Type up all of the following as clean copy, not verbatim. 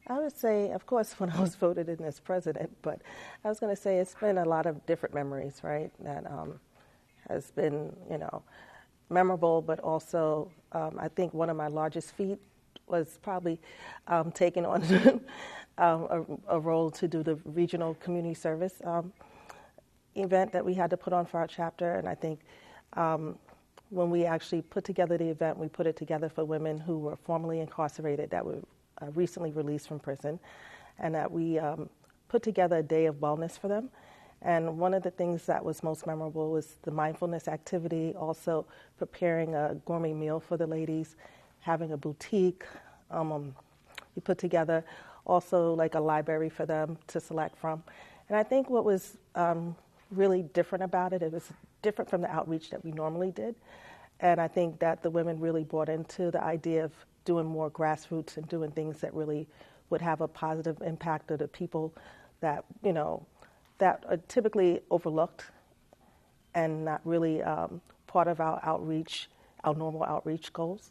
I would say, of course, when I was voted in as president, but I was going to say it's been a lot of different memories, right? That has been, memorable, but also I think one of my largest feat was probably taking on a role to do the regional community service event that we had to put on for our chapter. And I think when we actually put together the event, we put it together for women who were formerly incarcerated that were recently released from prison, and that we put together a day of wellness for them. And one of the things that was most memorable was the mindfulness activity, also preparing a gourmet meal for the ladies, having a boutique. We put together also like a library for them to select from. And I think what was really different about it, it was different from the outreach that we normally did. And I think that the women really bought into the idea of doing more grassroots and doing things that really would have a positive impact on the people that, that are typically overlooked and not really part of our outreach, our normal outreach goals.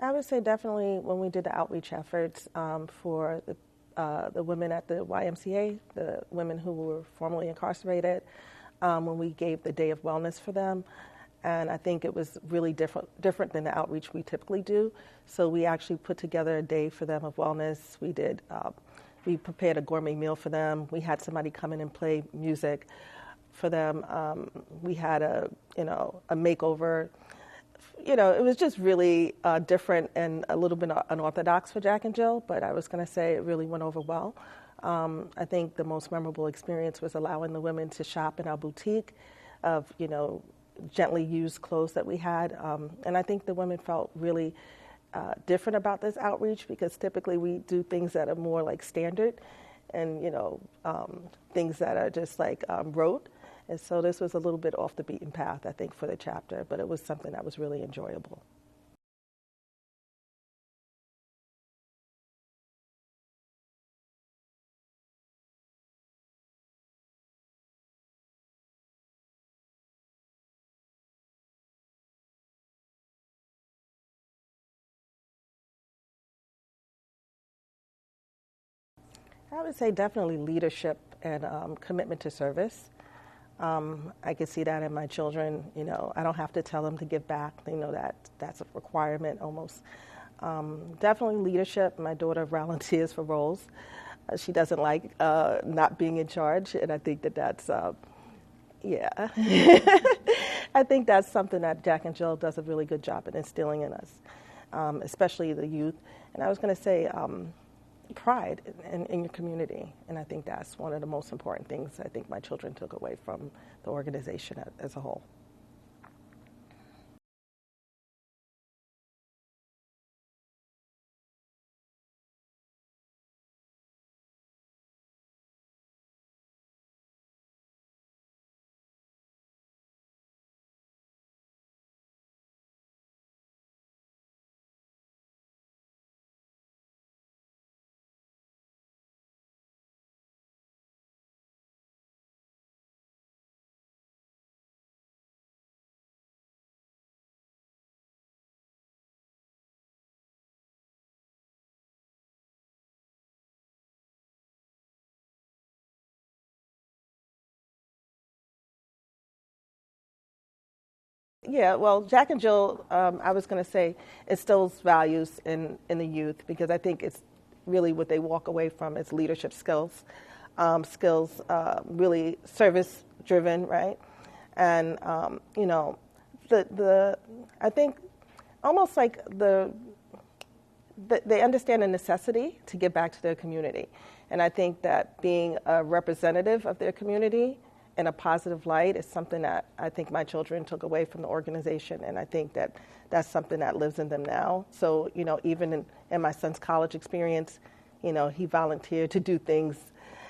I would say definitely when we did the outreach efforts for the women at the YMCA, the women who were formerly incarcerated, when we gave the day of wellness for them. And I think it was really different than the outreach we typically do. So we actually put together a day for them of wellness. We prepared a gourmet meal for them. We had somebody come in and play music for them. We had a makeover. It was just really different and a little bit unorthodox for Jack and Jill, but I was going to say it really went over well. I think the most memorable experience was allowing the women to shop in our boutique of, gently used clothes that we had. And I think the women felt really different about this outreach because typically we do things that are more like standard and, things that are just like rote. And so this was a little bit off the beaten path, I think, for the chapter, but it was something that was really enjoyable. I would say definitely leadership and commitment to service. I can see that in my children. I don't have to tell them to give back. They know that that's a requirement almost. Definitely leadership. My daughter volunteers for roles. She doesn't like not being in charge, and I think that's, yeah. I think that's something that Jack and Jill does a really good job at instilling in us, especially the youth. And I was going to say, pride in your community. And I think that's one of the most important things I think my children took away from the organization as a whole. Yeah, well, Jack and Jill, I was going to say, instills values in the youth because I think it's really what they walk away from is leadership skills, really service driven, right? And the I think almost like they understand the necessity to give back to their community, and I think that being a representative of their community in a positive light is something that I think my children took away from the organization, and I think that that's something that lives in them now. So, even in my son's college experience, he volunteered to do things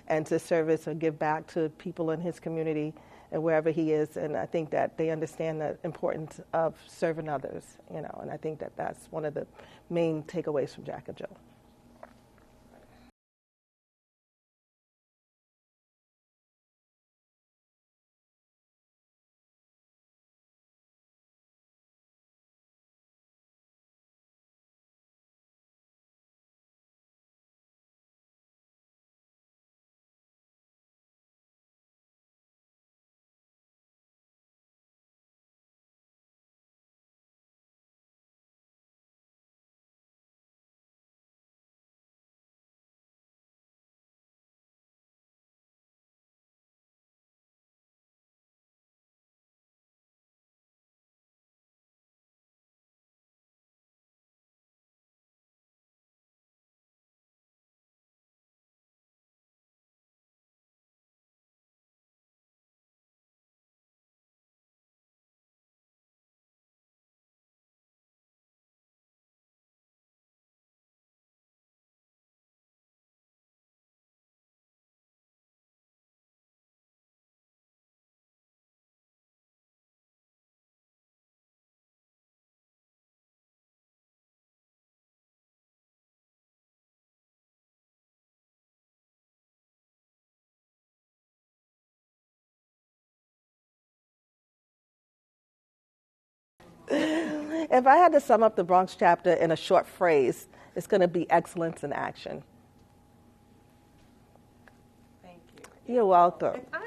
and to service or give back to people in his community and wherever he is. And I think that they understand the importance of serving others, and I think that that's one of the main takeaways from Jack and Jill. If I had to sum up the Bronx chapter in a short phrase, it's going to be excellence in action. Thank you. You're welcome. If I had